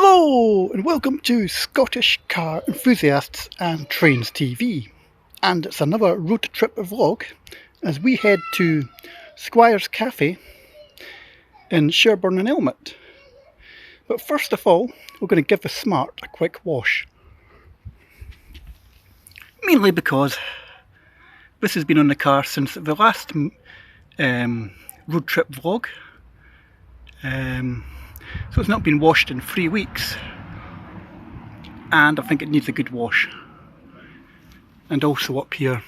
Hello and welcome to Scottish Car Enthusiasts and Trains TV, and it's another road trip vlog as we head to Squires Cafe in Sherburn and Elmet. But first of all, we're going to give the Smart a quick wash, mainly because this has been on the car since the last road trip vlog. So it's not been washed in 3 weeks, and I think it needs a good wash. And also up here,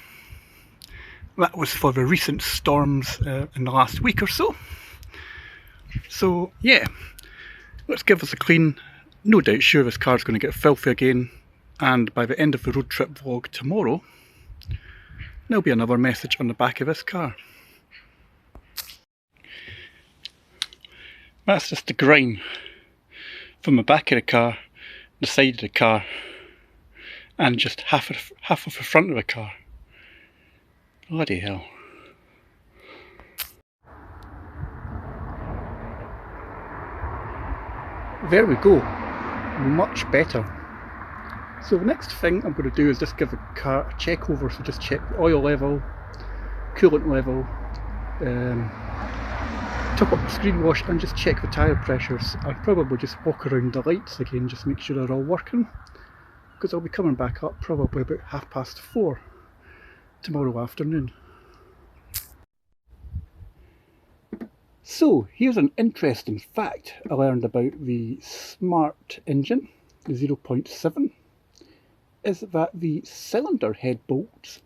that was for the recent storms in the last week or so. So yeah, let's give this a clean. No doubt sure this car's going to get filthy again, and by the end of the road trip vlog tomorrow there'll be another message on the back of this car. That's just the grime from the back of the car, the side of the car, and just half of the front of the car. Bloody hell. There we go, much better. So the next thing I'm going to do is just give the car a check over, so just check the oil level, coolant level, top up the screen wash, and just check the tyre pressures, and probably just walk around the lights again, just make sure they're all working, because I'll be coming back up probably about 4:30 tomorrow afternoon. So here's an interesting fact I learned about the Smart engine, the 0.7, is that the cylinder head bolts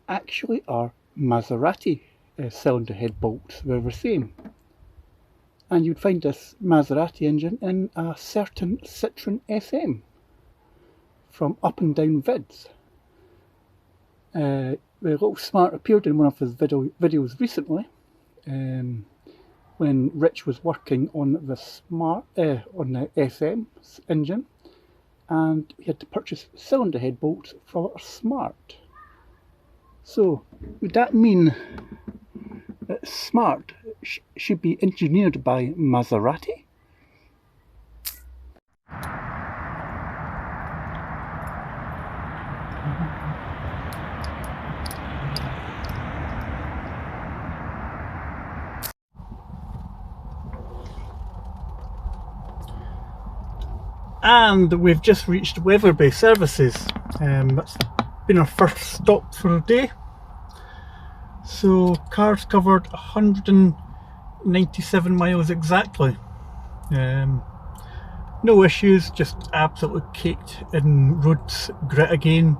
actually are Maserati cylinder head bolts. They're the same, and you'd find this Maserati engine in a certain Citroen SM from Up and Down Vids. The little Smart appeared in one of his videos recently when Rich was working on the Smart on the SM engine, and he had to purchase cylinder head bolts for a Smart. So would that mean that Smart should be engineered by Maserati? And we've just reached Weatherby Services. That's been our first stop for the day. So car's covered 197 miles exactly. No issues, just absolutely caked in road grit again,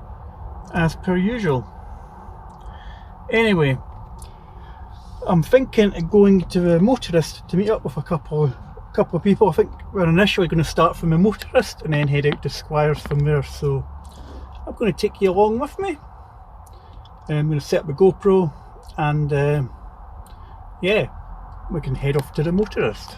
as per usual. Anyway, I'm thinking of going to the Motorist to meet up with a couple of people. I think we're initially going to start from the Motorist and then head out to Squires from there. So I'm going to take you along with me. I'm going to set up the GoPro, and yeah, we can head off to the Motorist.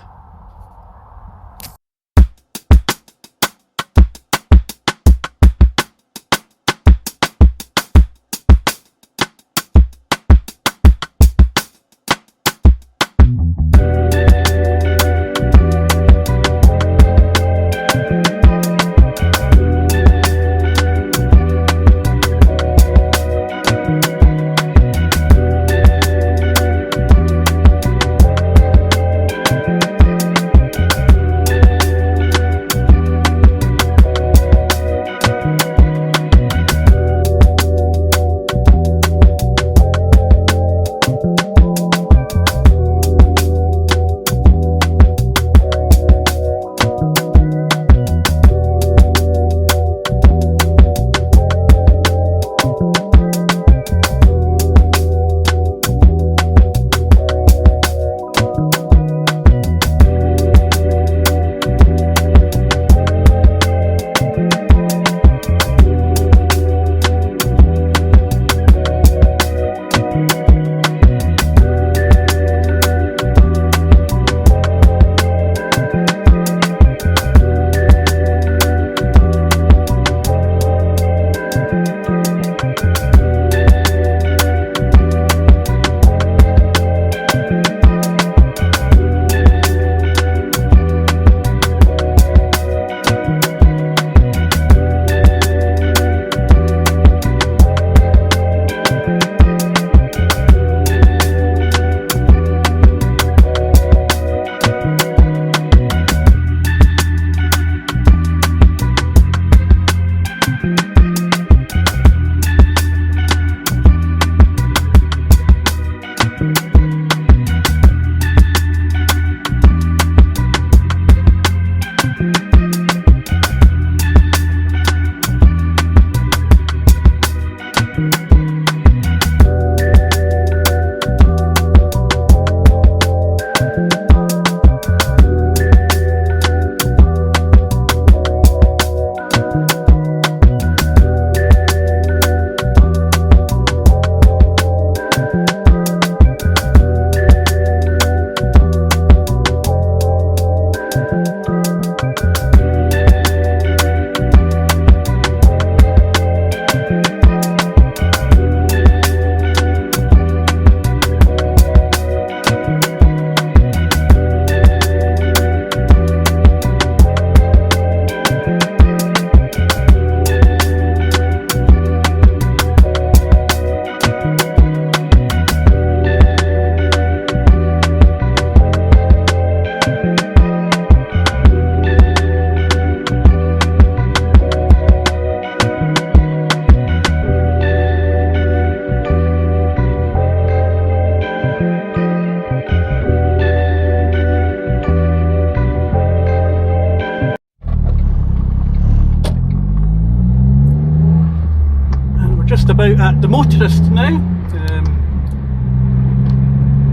Just about at the Motorist now.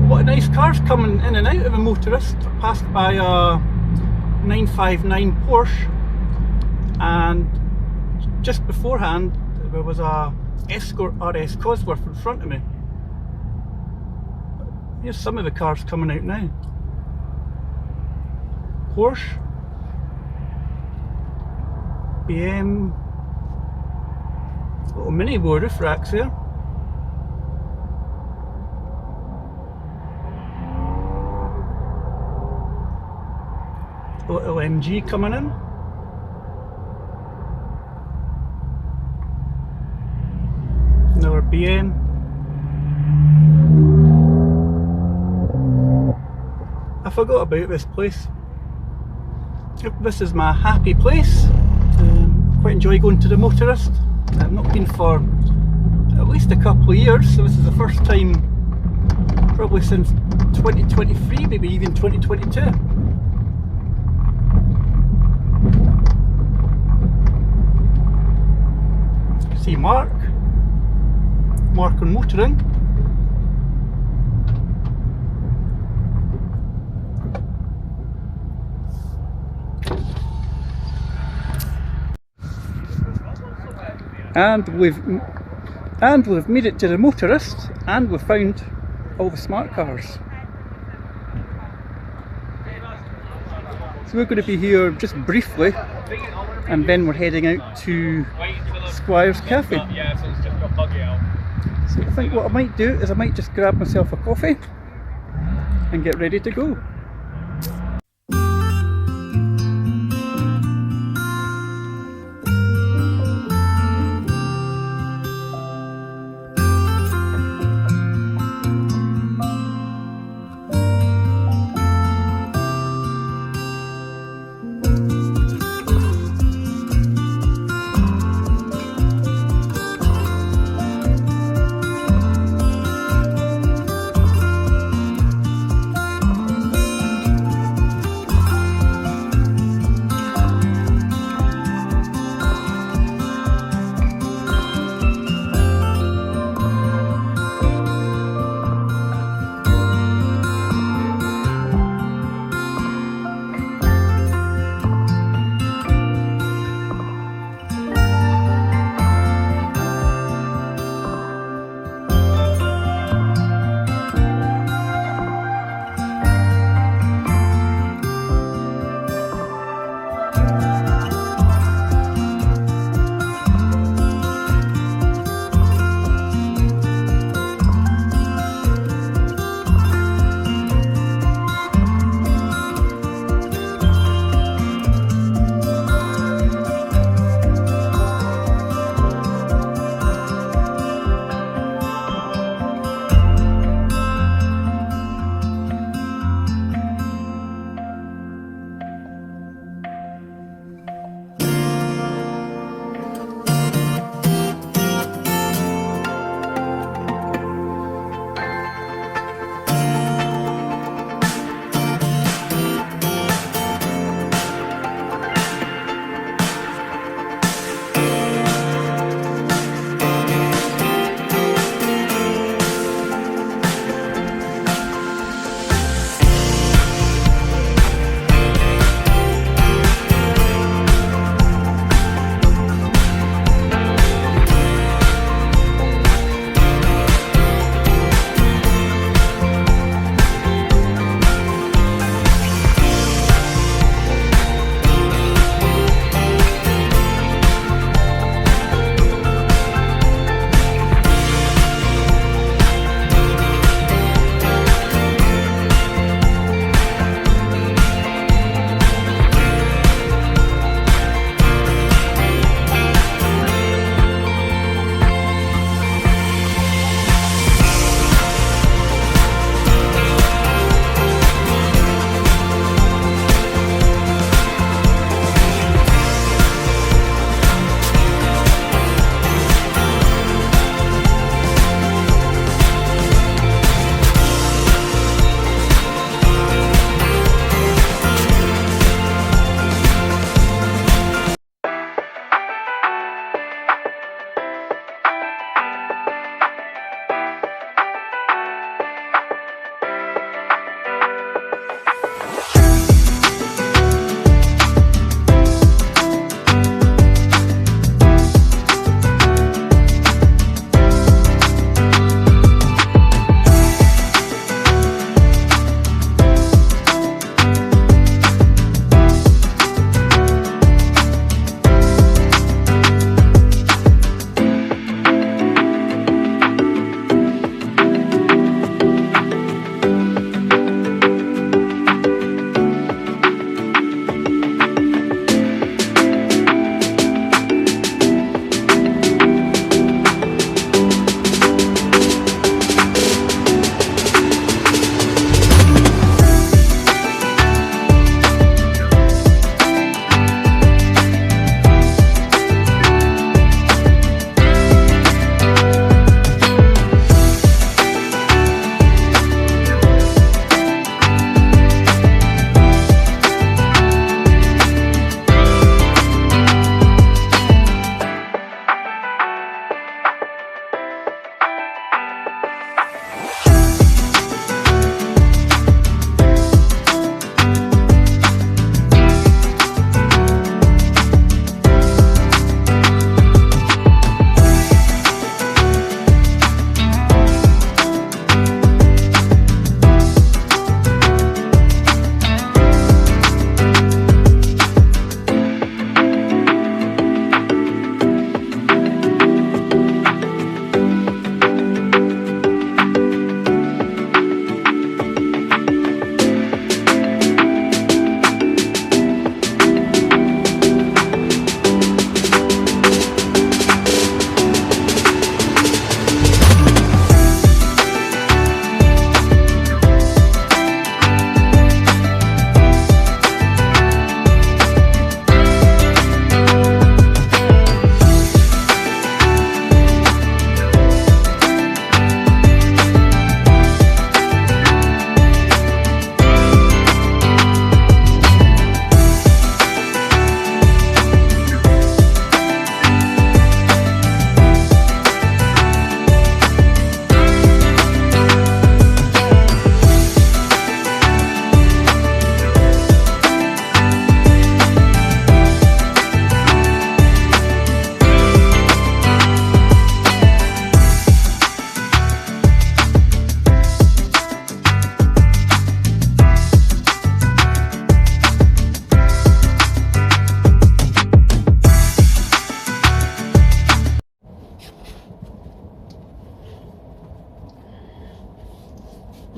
A lot of nice cars coming in and out of the Motorist. Passed by a 959 Porsche, and just beforehand there was a Escort RS Cosworth in front of me. Here's some of the cars coming out now. Porsche, BM, little mini roof racks there. Little MG coming in. Another BM. I forgot about this place. This is my happy place. Quite enjoy going to the Motorist. I've not been for at least a couple of years, so this is the first time probably since 2023, maybe even 2022. See Mark on motoring. And we've made it to the Motorist, and we've found all the smart cars. So we're going to be here just briefly, and then we're heading out to Squires Cafe. So I think what I might do is I might just grab myself a coffee and get ready to go.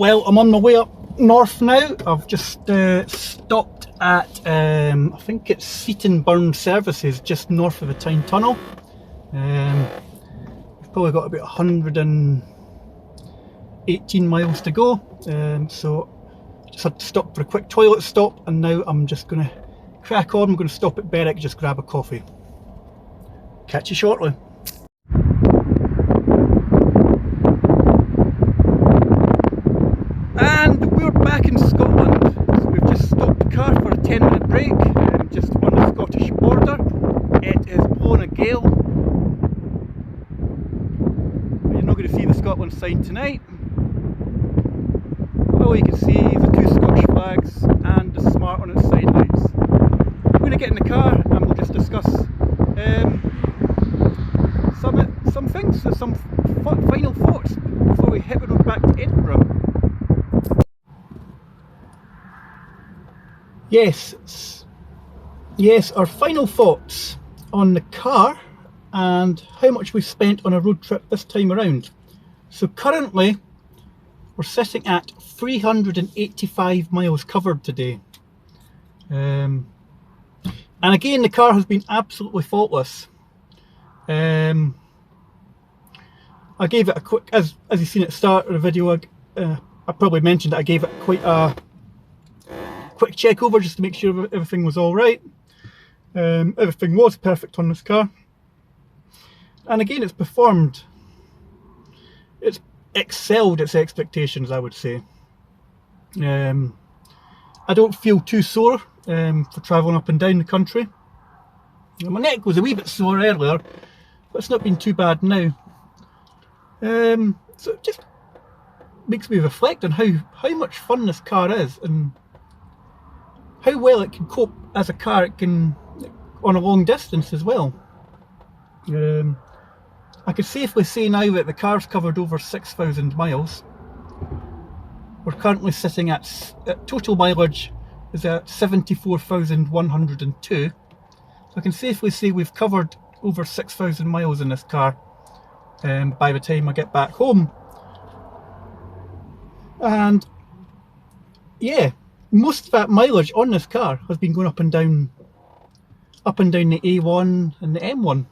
Well, I'm on my way up north now. I've just stopped at, I think it's Sherburn Services, just north of the Tyne Tunnel. We've probably got about 118 miles to go, so just had to stop for a quick toilet stop, and now I'm just going to crack on. I'm going to stop at Berwick, just grab a coffee. Catch you shortly. And we're back in Scotland. So we've just stopped the car for a 10-minute break, just on the Scottish border. It is blowing a gale. You're not going to see the Scotland sign tonight. All you can see is the 2 Scottish flags and the Smart on its side lights. We're going to get in the car and we'll just discuss some things, some final thoughts before we hit the road back to Edinburgh. Yes, our final thoughts on the car and how much we've spent on a road trip this time around. So currently we're sitting at 385 miles covered today. And again, the car has been absolutely faultless. I gave it a quick, as you've seen at the start of the video, I probably mentioned that I gave it quite a quick check over just to make sure everything was all right. Everything was perfect on this car, and again, it's performed. It's excelled its expectations, I would say. I don't feel too sore for travelling up and down the country. My neck was a wee bit sore earlier, but it's not been too bad now. So it just makes me reflect on how much fun this car is, and how well it can cope as a car. It can on a long distance as well. I could safely say now that the car's covered over 6,000 miles. We're currently sitting at total mileage is at 74,102. So I can safely say we've covered over 6,000 miles in this car by the time I get back home. And yeah, most of that mileage on this car has been going up and down the A1 and the M1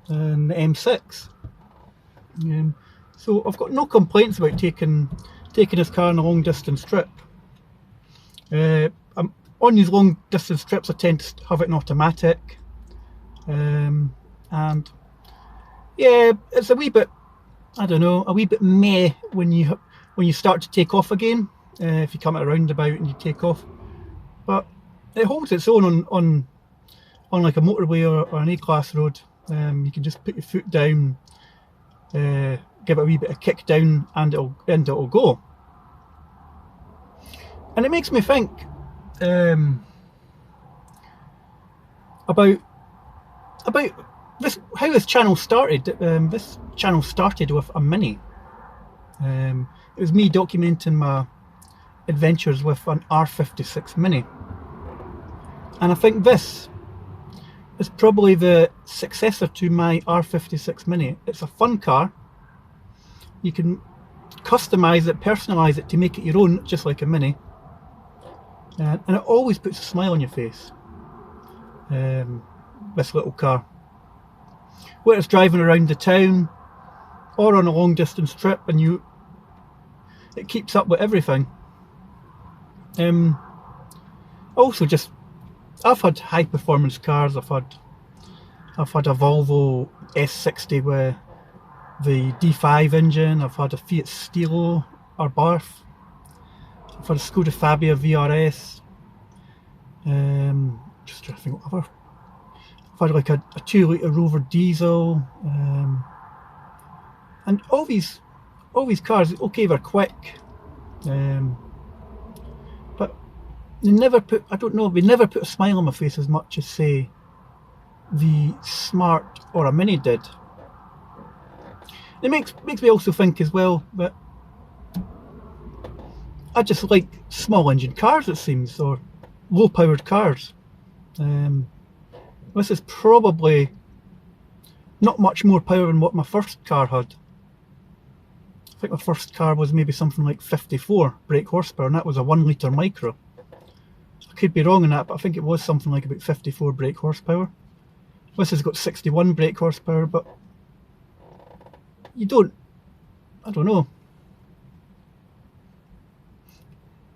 and the M6. So I've got no complaints about taking this car on a long distance trip. On these long distance trips I tend to have it in automatic, and yeah, it's a wee bit, I don't know, a wee bit meh when you start to take off again. If you come at a roundabout and you take off, but it holds its own on like a motorway or an A-class road. You can just put your foot down, give it a wee bit of kick down, and it'll go. And it makes me think about this, how this channel started. This channel started with a Mini. It was me documenting my adventures with an R56 Mini, and I think this is probably the successor to my R56 Mini. It's a fun car. You can customise it, personalise it to make it your own, just like a Mini, and it always puts a smile on your face. This little car, whether it's driving around the town or on a long distance trip, and it keeps up with everything. Also, just I've had high performance cars. I've had a Volvo S60 with the D5 engine. I've had a Fiat Stilo or Barth. I've had a Skoda Fabia VRS. Just trying to think what other. I've had like a 2-litre Rover diesel, and all these cars. Okay, they're quick. But they never put, I don't know, they never put a smile on my face as much as, say, the Smart or a Mini did. It makes me also think as well that I just like small engine cars, it seems, or low powered cars. This is probably not much more power than what my first car had. I think my first car was maybe something like 54 brake horsepower, and that was a 1 litre micro. I could be wrong on that, but I think it was something like about 54 brake horsepower. This has got 61 brake horsepower, but you don't, I don't know.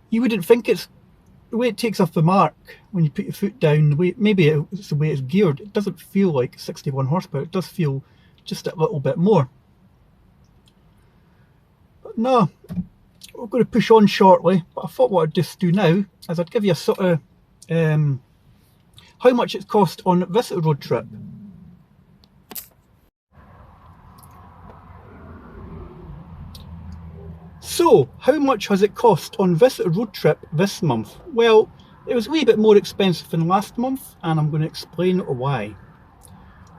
You wouldn't think it's, the way it takes off the mark when you put your foot down, the way, maybe it's the way it's geared, it doesn't feel like 61 horsepower, it does feel just a little bit more. But no, we're going to push on shortly, but I thought what I'd just do now is I'd give you a sort of how much it's cost on this road trip. So, how much has it cost on this road trip this month? Well, it was a wee bit more expensive than last month, and I'm going to explain why.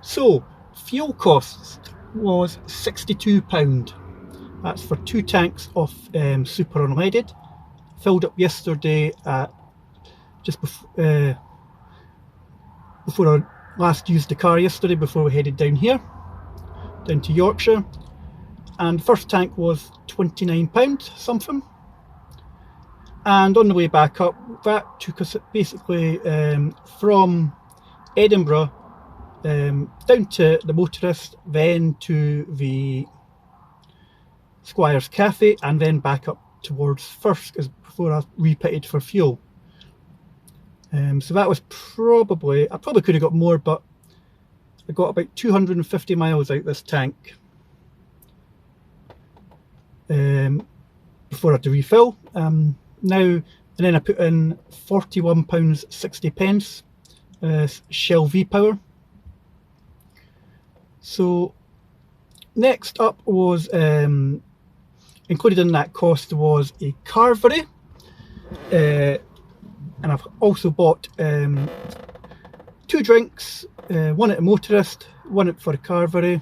So, fuel costs was £62. That's for 2 tanks of super unleaded. Filled up yesterday at just before I last used the car yesterday, before we headed down here, down to Yorkshire. And the first tank was £29 something. And on the way back up, that took us basically from Edinburgh down to the Motorist, then to the Squires Cafe, and then back up towards First before I repitted for fuel. So that was probably, I probably could have got more, but I got about 250 miles out this tank before I had to refill. And then I put in £41.60 Shell V-Power. So next up was, included in that cost was a Carvery, and I've also bought 2 drinks, one at a Motorist, one for a Carvery,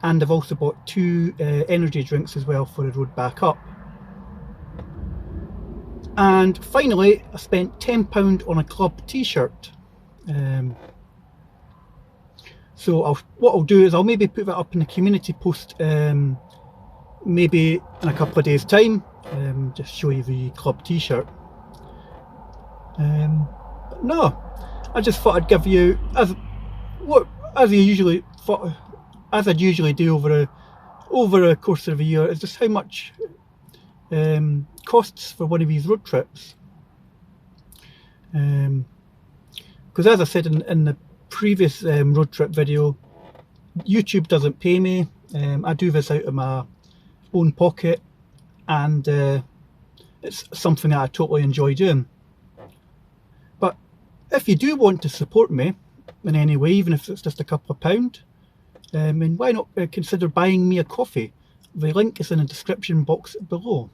and I've also bought 2 energy drinks as well for the road back up. And finally, I spent £10 on a club t-shirt. So what I'll do is I'll maybe put that up in the community post maybe in a couple of days time, just show you the club t-shirt. But no, I just thought I'd give you, as I'd usually do over a course of a year, is just how much costs for one of these road trips. Because as I said in the previous road trip video, YouTube doesn't pay me. I do this out of my own pocket, and it's something that I totally enjoy doing. But if you do want to support me in any way, even if it's just a couple of £1, then why not consider buying me a coffee? The link is in the description box below.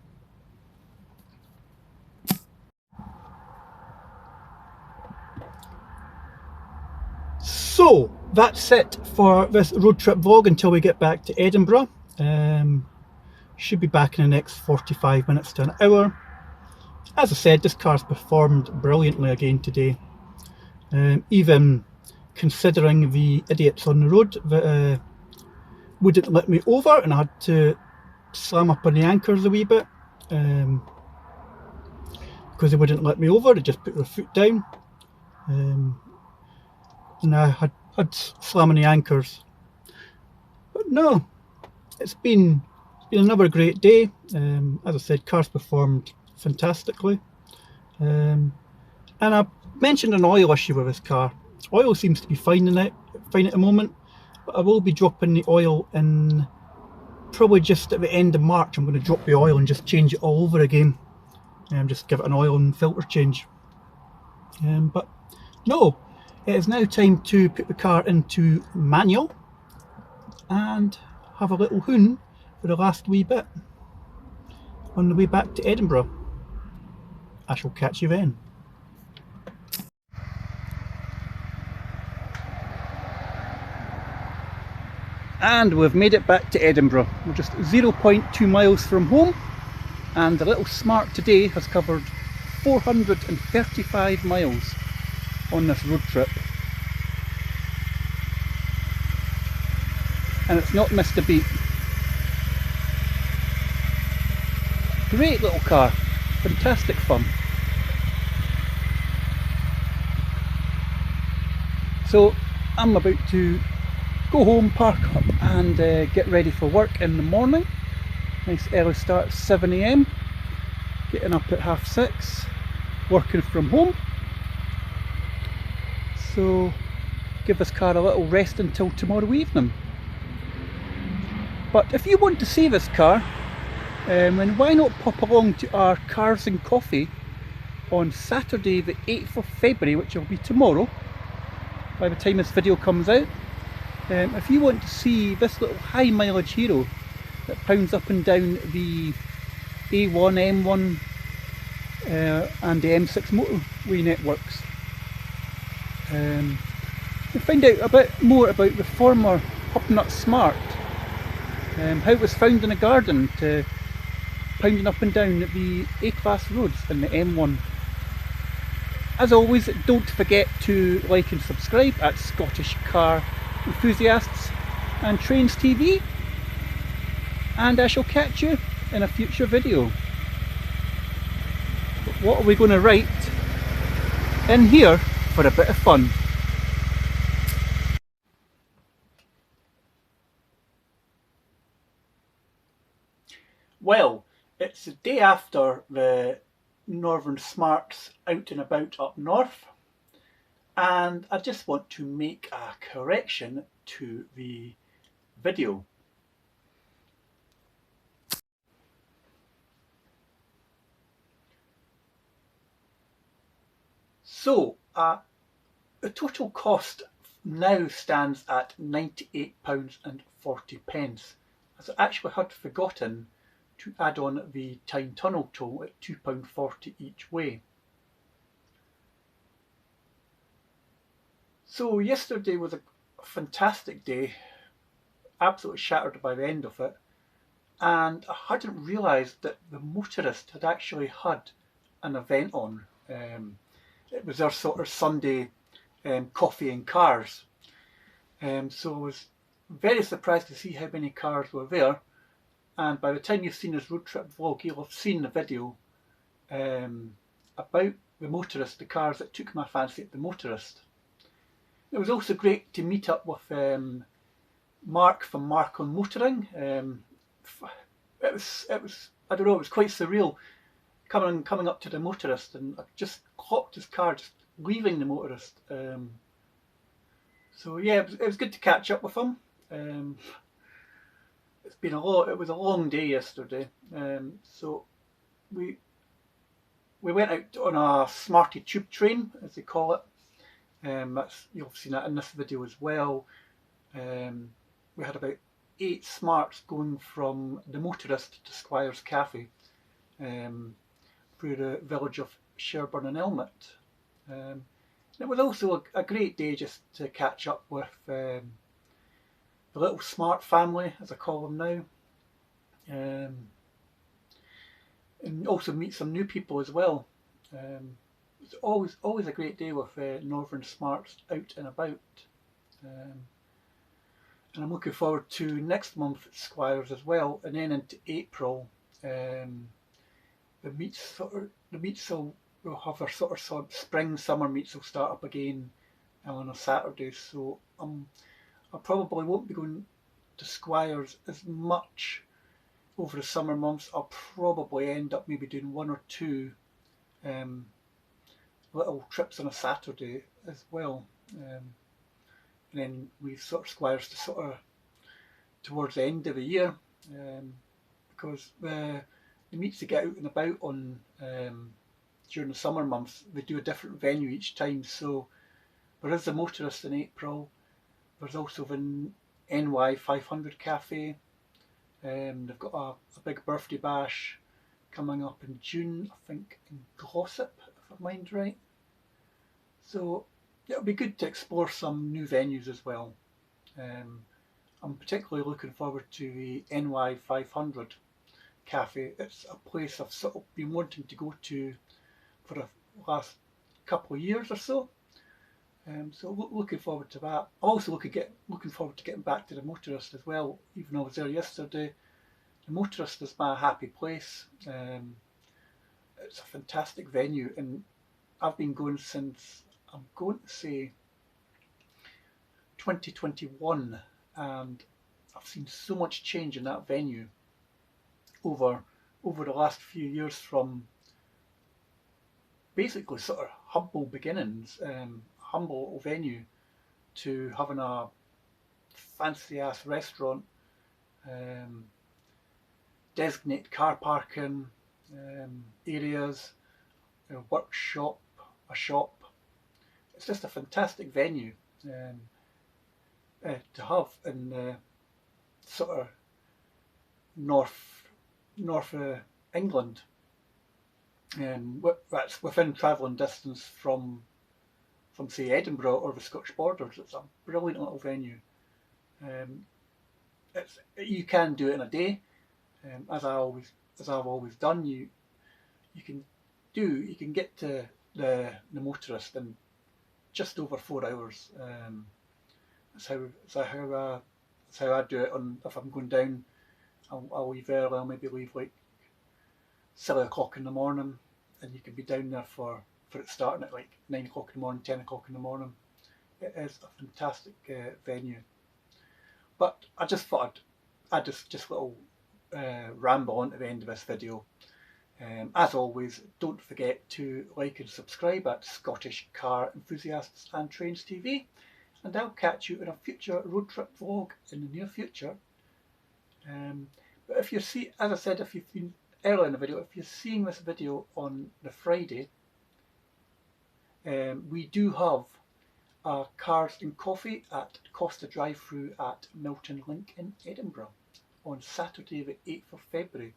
So that's it for this road trip vlog until we get back to Edinburgh. Should be back in the next 45 minutes to an hour. As I said, this car's performed brilliantly again today. Even considering the idiots on the road that wouldn't let me over, and I had to slam up on the anchors a wee bit because they wouldn't let me over. They just put their foot down, and I had slamming the anchors. But no, it's been another great day. As I said, car's performed fantastically, and I mentioned an oil issue with this car. Oil seems to be fine at the moment, but I will be dropping the oil in probably just at the end of March. I'm going to drop the oil and just change it all over again, and just give it an oil and filter change. But no, it is now time to put the car into manual and have a little hoon for the last wee bit on the way back to Edinburgh. I shall catch you then. And we've made it back to Edinburgh. We're just 0.2 miles from home, and the little Smart today has covered 435 miles on this road trip, and it's not missed a beat. Great little car, fantastic fun. So I'm about to go home, park up and get ready for work in the morning. Nice early start, 7 AM, getting up at 6:30, working from home. So give this car a little rest until tomorrow evening. But if you want to see this car, then why not pop along to our Cars and Coffee on Saturday the 8th of February, which will be tomorrow by the time this video comes out. If you want to see this little high mileage hero that pounds up and down the A1, M1 and the M6 motorway networks, you'll find out a bit more about the former Hubnut Smart, how it was found in a garden to pounding up and down the A-class roads in the M1. As always, don't forget to like and subscribe at Scottish Car Enthusiasts and Trains TV, and I shall catch you in a future video. But what are we going to write in here for a bit of fun? Well, it's the day after the Northern Smarts out and about up north, and I just want to make a correction to the video. So the total cost now stands at £98.40, as I actually had forgotten to add on the Tyne Tunnel toll at £2.40 each way. So yesterday was a fantastic day, absolutely shattered by the end of it, and I hadn't realised that the Motorist had actually had an event on. It was their sort of Sunday coffee and cars, so I was very surprised to see how many cars were there. And by the time you've seen this road trip vlog, you'll have seen the video about the Motorist, the cars that took my fancy at the Motorist. It was also great to meet up with Mark from Mark on Motoring. It was I don't know, it was quite surreal coming up to the Motorist, and I just clocked his car just leaving the Motorist. So yeah, it was good to catch up with him. It was a long day yesterday, so we went out on a Smartie Tube Train, as they call it. You'll have seen that in this video as well. We had about 8 Smarts going from the Motorist to Squires Cafe, through the village of Sherburn and Elmet. It was also a great day just to catch up with the little Smart family, as I call them now, and also meet some new people as well. It's always a great day with Northern Smarts out and about, and I'm looking forward to next month at Squires as well, and then into April. The meets will have their sort of spring summer meets will start up again on a Saturday, so I probably won't be going to Squires as much over the summer months. I'll probably end up maybe doing 1 or 2 little trips on a Saturday as well, and then we sort of Squires to sort of towards the end of the year, because the meets to get out and about on during the summer months, they do a different venue each time. So there is the Motorist in April. There's also the NY 500 Cafe. They've got a big birthday bash coming up in June, I think in Glossop, if I mind right. So it'll be good to explore some new venues as well. I'm particularly looking forward to the NY 500 Cafe. It's a place I've sort of been wanting to go to for the last couple of years or so. So looking forward to that. Also looking forward to getting back to the Motorist as well. Even though I was there yesterday, The Motorist is my happy place. It's a fantastic venue, and I've been going since, I'm going to say, 2021, and I've seen so much change in that venue over the last few years, from basically sort of humble beginnings, humble little venue, to having a fancy ass restaurant, designated car parking areas, a workshop, a shop. It's just a fantastic venue to have in sort of north England. That's within travelling distance from say Edinburgh or the Scottish borders. It's a brilliant little venue. You can do it in a day, as I've always done. You can get to the Motorist in just over 4 hours. That's how I do it. If I'm going down, I'll leave early. I'll maybe leave like 7 o'clock in the morning, and you can be down there for it starting at like 9 o'clock in the morning, 10 o'clock in the morning. It is a fantastic venue. But I just thought I'd just little ramble on to the end of this video. As always, don't forget to like and subscribe at Scottish Car Enthusiasts and Trains TV, and I'll catch you in a future road trip vlog in the near future. But if as I said, if you've been earlier in the video, if you're seeing this video on the Friday, we do have a Cars and Coffee at Costa Drive-Through at Milton Link in Edinburgh on Saturday the 8th of February.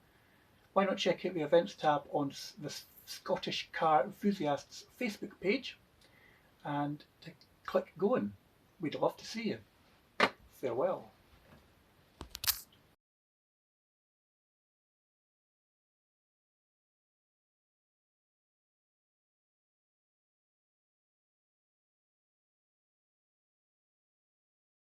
Why not check out the events tab on the Scottish Car Enthusiasts Facebook page and to click go in. We'd love to see you. Farewell.